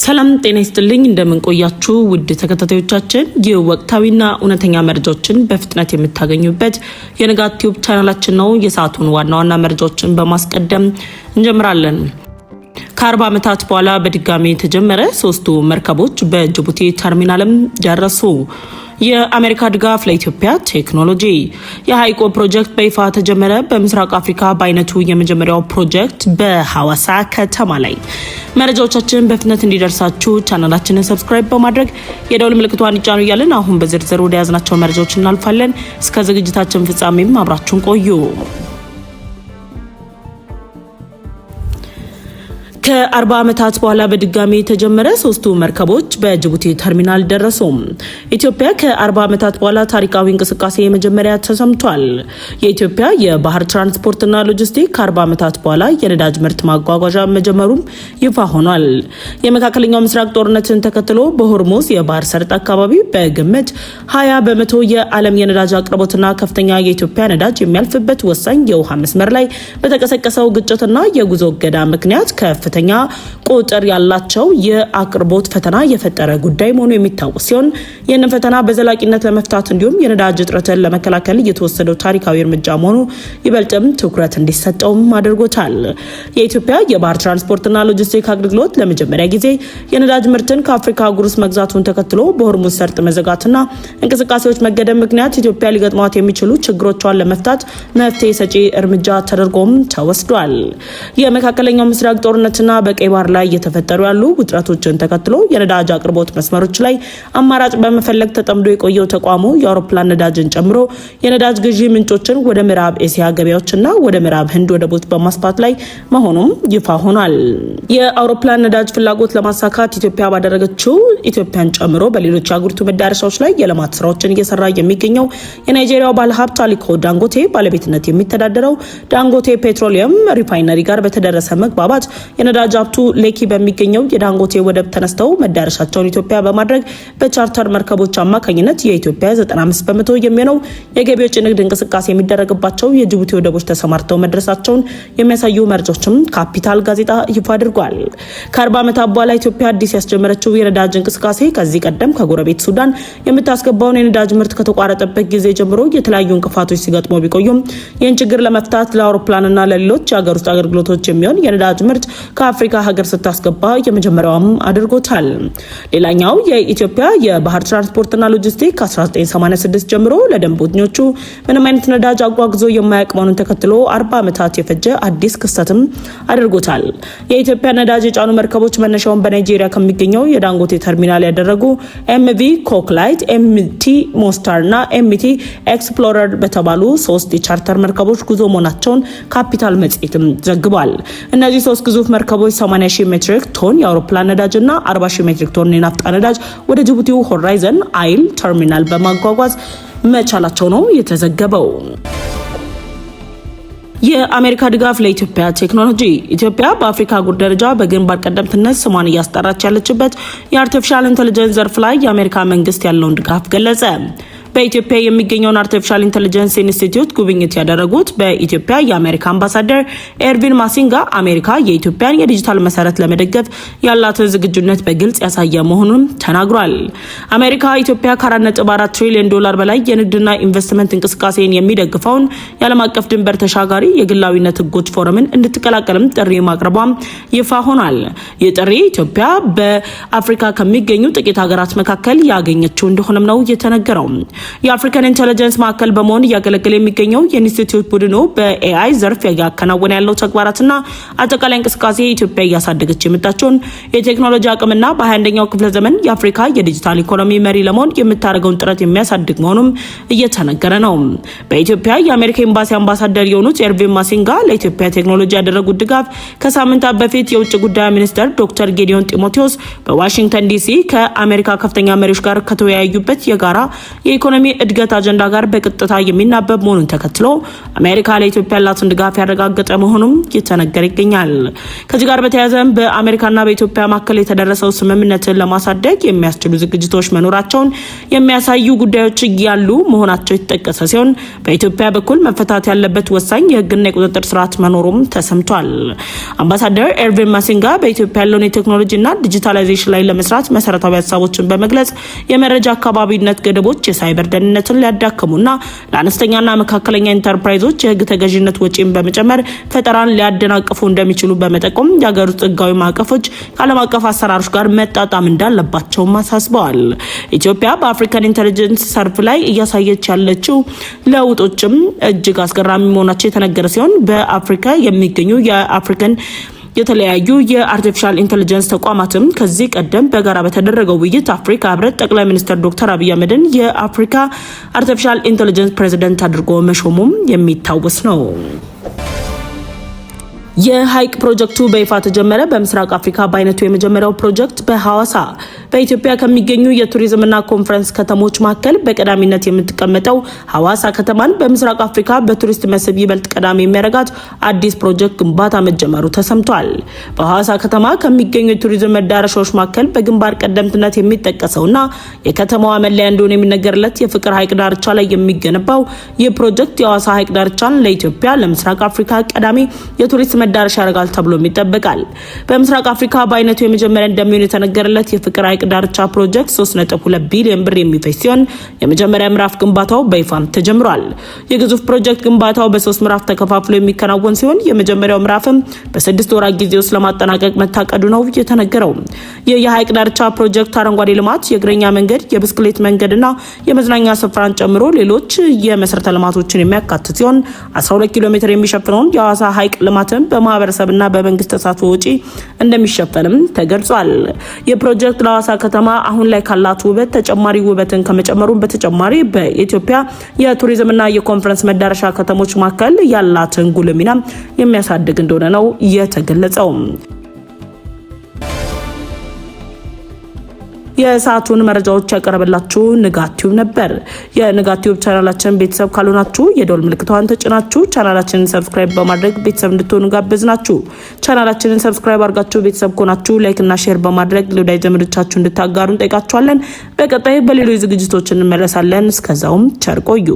ሰላም ጤና ይስጥልኝ እንደምን ቆያችሁ ውድ ተከታታዮቻችን የወቅታዊና እውነተኛ መረጃዎችን በፍጥነት የምታገኙበት የንጋት ቲዩብ ቻናላችን ነው። የሰዓቱን ዋና መረጃዎችን በማስቀደም እንጀምራለን። ከ40 ዓመታት በኋላ በድጋሚ የተጀመረ ሶስቱ መርከቦች በጅቡቲ ተርሚናልም ደረሱ። የአሜሪካ ድጋፍ ለኢትዮጵያ ቴክኖሎጂ የሃይቆ ፕሮጀክት በይፋ ተጀመረ። በምስራቅ አፍሪካ በአይነቱ የመጀመሪያው ፕሮጀክት በሐዋሳ ከተማ ላይ። መረጃዎቻችን በፍጥነት እንዲደርሳችሁ ቻናላችንን ሰብስክራይብ በማድረግ የደውል ምልክቷን ይጫኑ እያልን አሁን በዝርዝር ወደ ያዝናቸው መረጃዎች እናልፋለን። እስከ ዝግጅታችን ፍጻሜም አብራችሁን ቆዩ። ከ40 ዓመታት በኋላ በድጋሚ የተጀመረ ሶስቱ መርከቦች በጅቡቲ ተርሚናል ደረሱ። ኢትዮጵያ ከ40 ዓመታት በኋላ ታሪካዊ እንቅስቃሴ የመጀመሪያ ተሰምቷል። የኢትዮጵያ የባህር ትራንስፖርትና ሎጂስቲክ ከ40 ዓመታት በኋላ የነዳጅ ምርት ማጓጓዣ መጀመሩም ይፋ ሆኗል። የመካከለኛው ምስራቅ ጦርነትን ተከትሎ በሆርሙዝ የባህር ሰርጥ አካባቢ በግምት 20% የዓለም የነዳጅ አቅርቦትና ከፍተኛ የኢትዮጵያ ነዳጅ የሚያልፍበት ወሳኝ የውሃ መስመር ላይ በተቀሰቀሰው ግጭትና የጉዞ እገዳ ምክንያት ከፍተኛ ቁጥር ያላቸው የአቅርቦት ፈተና የፈጠረ ጉዳይ መሆኑ የሚታወስ ሲሆን ይህንን ፈተና በዘላቂነት ለመፍታት እንዲሁም የነዳጅ እጥረትን ለመከላከል የተወሰደው ታሪካዊ እርምጃ መሆኑ ይበልጥም ትኩረት እንዲሰጠውም አድርጎታል። የኢትዮጵያ የባህር ትራንስፖርትና ሎጂስቲክ አገልግሎት ለመጀመሪያ ጊዜ የነዳጅ ምርትን ከአፍሪካ አህጉር ውስጥ መግዛቱን ተከትሎ በሆርሙዝ ሰርጥ መዘጋትና እንቅስቃሴዎች መገደብ ምክንያት ኢትዮጵያ ሊገጥሟት የሚችሉ ችግሮቿን ለመፍታት መፍትሄ ሰጪ እርምጃ ተደርጎም ተወስዷል። የመካከለኛው ምስራቅ ጦርነትና በቀይ ባህር ላይ እየተፈጠሩ ያሉ ውጥረቶችን ተከትሎ የነዳጅ አቅርቦት መስመሮች ላይ አማራጭ በመፈለግ ተጠምዶ የቆየው ተቋሙ የአውሮፕላን ነዳጅን ጨምሮ የነዳጅ ግዢ ምንጮችን ወደ ምዕራብ ኤሲያ ገበያዎችና ወደ ምዕራብ ህንድ ወደቦች በማስፋት ላይ መሆኑም ይፋ ሆኗል። የአውሮፕላን ነዳጅ ፍላጎት ለማሳካት ኢትዮጵያ ባደረገችው ኢትዮጵያን ጨምሮ በሌሎች የአገሪቱ መዳረሻዎች ላይ የልማት ስራዎችን እየሰራ የሚገኘው የናይጄሪያው ባለሀብት አሊኮ ዳንጎቴ ባለቤትነት የሚተዳደረው ዳንጎቴ ፔትሮሊየም ሪፋይነሪ ጋር በተደረሰ መግባባት የነዳጅ ሀብቱ ሌኪ በሚገኘው የዳንጎቴ ወደብ ተነስተው መዳረሻቸውን ኢትዮጵያ በማድረግ በቻርተር መርከቦች አማካኝነት የኢትዮጵያ 95% የሚሆነው የገቢዎች ንግድ እንቅስቃሴ የሚደረግባቸው የጅቡቲ ወደቦች ተሰማርተው መድረሳቸውን የሚያሳዩ መረጃዎችም ካፒታል ጋዜጣ ይፋ አድርጓል። ከ40 ዓመታት በኋላ ኢትዮጵያ አዲስ ያስጀመረችው የነዳጅ እንቅስቃሴ ከዚህ ቀደም ከጎረቤት ሱዳን የምታስገባውን የነዳጅ ምርት ከተቋረጠበት ጊዜ ጀምሮ የተለያዩ እንቅፋቶች ሲገጥሙ ቢቆዩም ይህን ችግር ለመፍታት ለአውሮፕላንና ለሌሎች የሀገር ውስጥ አገልግሎቶች የሚሆን የነዳጅ ምርት ከአፍሪካ ሀገር ስታስገባ የመጀመሪያውም አድርጎታል። ሌላኛው የኢትዮጵያ የባህር ትራንስፖርትና ሎጂስቲክ ከ1986 ጀምሮ ለደንበኞቹ ምንም አይነት ነዳጅ አጓጉዞ የማያውቅ መሆኑን ተከትሎ 40 ዓመታት የፈጀ አዲስ ክስተትም አድርጎታል። የኢትዮጵያ ነዳጅ የጫኑ መርከቦች መነሻውን በናይጄሪያ ከሚገኘው የዳንጎቴ ተርሚናል ያደረጉ ኤምቪ ኮክላይት፣ ኤምቲ ሞስታርና ኤምቲ ኤክስፕሎረር በተባሉ 3 የቻርተር መርከቦች ጉዞ መሆናቸውን ካፒታል መጽሔትም ዘግቧል። እነዚህ 3 ግዙፍ መርከቦች 80,000 ሜትሪክ ቶን የአውሮፕላን ነዳጅና 40,000 ሜትሪክ ቶን የናፍጣ ነዳጅ ወደ ጅቡቲው ሆራይዘን አይል ተርሚናል በማጓጓዝ መቻላቸው ነው የተዘገበው። የአሜሪካ ድጋፍ ለኢትዮጵያ ቴክኖሎጂ ኢትዮጵያ በአፍሪካ አህጉር ደረጃ በግንባር ቀደምትነት ስሟን እያስጠራች ያለችበት የአርቲፊሻል ኢንተለጀንስ ዘርፍ ላይ የአሜሪካ መንግስት ያለውን ድጋፍ ገለጸ። በኢትዮጵያ የሚገኘውን አርቲፊሻል ኢንተለጀንስ ኢንስቲትዩት ጉብኝት ያደረጉት በኢትዮጵያ የአሜሪካ አምባሳደር ኤርቪን ማሲንጋ አሜሪካ የኢትዮጵያን የዲጂታል መሰረት ለመደገፍ ያላትን ዝግጁነት በግልጽ ያሳየ መሆኑን ተናግሯል። አሜሪካ ኢትዮጵያ ከ4.4 ትሪሊዮን ዶላር በላይ የንግድና ኢንቨስትመንት እንቅስቃሴን የሚደግፈውን የዓለም አቀፍ ድንበር ተሻጋሪ የግላዊነት ህጎች ፎረምን እንድትቀላቀልም ጥሪ ማቅረቧም ይፋ ሆኗል። ይህ ጥሪ ኢትዮጵያ በአፍሪካ ከሚገኙ ጥቂት ሀገራት መካከል ያገኘችው እንደሆነም ነው የተነገረው። የአፍሪካን ኢንተለጀንስ ማዕከል በመሆን እያገለገለ የሚገኘው የኢንስቲትዩት ቡድኑ በኤአይ ዘርፍ ያከናወነ ያለው ተግባራትና አጠቃላይ እንቅስቃሴ ኢትዮጵያ እያሳደገች የመጣችውን የቴክኖሎጂ አቅምና በ21ኛው ክፍለ ዘመን የአፍሪካ የዲጂታል ኢኮኖሚ መሪ ለመሆን የምታደርገውን ጥረት የሚያሳድግ መሆኑም እየተነገረ ነው። በኢትዮጵያ የአሜሪካ ኤምባሲ አምባሳደር የሆኑት ኤርቪን ማሲንጋ ለኢትዮጵያ ቴክኖሎጂ ያደረጉት ድጋፍ ከሳምንታት በፊት የውጭ ጉዳይ ሚኒስትር ዶክተር ጌዲዮን ጢሞቴዎስ በዋሽንግተን ዲሲ ከአሜሪካ ከፍተኛ መሪዎች ጋር ከተወያዩበት የጋራ የኢኮኖሚ የኢኮኖሚ እድገት አጀንዳ ጋር በቀጥታ የሚናበብ መሆኑን ተከትሎ አሜሪካ ለኢትዮጵያ ያላትን ድጋፍ ያረጋገጠ መሆኑም እየተነገረ ይገኛል። ከዚህ ጋር በተያያዘም በአሜሪካና በኢትዮጵያ መካከል የተደረሰው ስምምነትን ለማሳደግ የሚያስችሉ ዝግጅቶች መኖራቸውን የሚያሳዩ ጉዳዮች ያሉ መሆናቸው የተጠቀሰ ሲሆን በኢትዮጵያ በኩል መፈታት ያለበት ወሳኝ የህግና የቁጥጥር ስርዓት መኖሩም ተሰምቷል። አምባሳደር ኤርቪን ማሲንጋ በኢትዮጵያ ያለውን የቴክኖሎጂና ዲጂታላይዜሽን ላይ ለመስራት መሰረታዊ ሀሳቦችን በመግለጽ የመረጃ አካባቢነት ገደቦች የሳይበር ደህንነትን ሊያዳክሙና ለአነስተኛና መካከለኛ ኢንተርፕራይዞች የህግ ተገዥነት ወጪን በመጨመር ፈጠራን ሊያደናቅፉ እንደሚችሉ በመጠቆም የሀገር ውስጥ ህጋዊ ማዕቀፎች ከዓለም አቀፍ አሰራሮች ጋር መጣጣም እንዳለባቸውም አሳስበዋል። ኢትዮጵያ በአፍሪካን ኢንተለጀንስ ሰርፍ ላይ እያሳየች ያለችው ለውጦችም እጅግ አስገራሚ መሆናቸው የተነገረ ሲሆን በአፍሪካ የሚገኙ የአፍሪካን የተለያዩ የአርቲፊሻል ኢንተለጀንስ ተቋማትም ከዚህ ቀደም በጋራ በተደረገው ውይይት አፍሪካ ህብረት ጠቅላይ ሚኒስትር ዶክተር አብይ አህመድን የአፍሪካ አርቲፊሻል ኢንተለጀንስ ፕሬዚደንት አድርጎ መሾሙም የሚታወስ ነው። የሀይቅ ፕሮጀክቱ በይፋ ተጀመረ። በምስራቅ አፍሪካ በአይነቱ የመጀመሪያው ፕሮጀክት በሐዋሳ በኢትዮጵያ ከሚገኙ የቱሪዝምና ኮንፈረንስ ከተሞች መካከል በቀዳሚነት የምትቀመጠው ሐዋሳ ከተማን በምስራቅ አፍሪካ በቱሪስት መስህብ ይበልጥ ቀዳሚ የሚያደርጋት አዲስ ፕሮጀክት ግንባታ መጀመሩ ተሰምቷል። በሐዋሳ ከተማ ከሚገኙ የቱሪዝም መዳረሻዎች መካከል በግንባር ቀደምትነት የሚጠቀሰውና የከተማዋ መለያ እንደሆነ የሚነገርለት የፍቅር ሀይቅ ዳርቻ ላይ የሚገነባው ይህ ፕሮጀክት የሐዋሳ ሀይቅ ዳርቻን ለኢትዮጵያ ለምስራቅ አፍሪካ ቀዳሚ የቱሪስት መዳረሻ ያደርጋል ተብሎ ይጠበቃል። በምስራቅ አፍሪካ በአይነቱ የመጀመሪያ እንደሚሆን የተነገረለት የፍቅር ሀይቅ ዳርቻ ፕሮጀክት 3.2 ቢሊዮን ብር የሚፈጅ ሲሆን የመጀመሪያ ምዕራፍ ግንባታው በይፋም ተጀምሯል። የግዙፍ ፕሮጀክት ግንባታው በ3 ምዕራፍ ተከፋፍሎ የሚከናወን ሲሆን የመጀመሪያው ምዕራፍም በ6 ወራት ጊዜ ውስጥ ለማጠናቀቅ መታቀዱ ነው የተነገረው። ይህ የሀይቅ ዳርቻ ፕሮጀክት አረንጓዴ ልማት፣ የእግረኛ መንገድ፣ የብስክሌት መንገድና የመዝናኛ ስፍራን ጨምሮ ሌሎች የመሰረተ ልማቶችን የሚያካትት ሲሆን 12 ኪሎ ሜትር የሚሸፍነውን የሐዋሳ ሀይቅ ልማትን በማህበረሰብና በመንግስት ተሳትፎ ወጪ እንደሚሸፈንም ተገልጿል። የፕሮጀክት ለሐዋሳ ከተማ አሁን ላይ ካላት ውበት ተጨማሪ ውበትን ከመጨመሩ በተጨማሪ በኢትዮጵያ የቱሪዝምና የኮንፈረንስ መዳረሻ ከተሞች መካከል ያላትን ጉልህ ሚና የሚያሳድግ እንደሆነ ነው የተገለጸው። የሰዓቱን መረጃዎች ያቀረበላችሁ ንጋት ቲዩብ ነበር። የንጋት ቲዩብ ቻናላችን ቤተሰብ ካልሆናችሁ የደወል ምልክቷን ተጭናችሁ ቻናላችንን ሰብስክራይብ በማድረግ ቤተሰብ እንድትሆኑ ጋበዝናችሁ። ቻናላችንን ሰብስክራይብ አድርጋችሁ ቤተሰብ ከሆናችሁ ላይክ እና ሼር በማድረግ ለወዳጅ ዘመዶቻችሁ እንድታጋሩ እንጠይቃችኋለን። በቀጣይ በሌሎች ዝግጅቶች እንመለሳለን። እስከዛውም ቸር ቆዩ።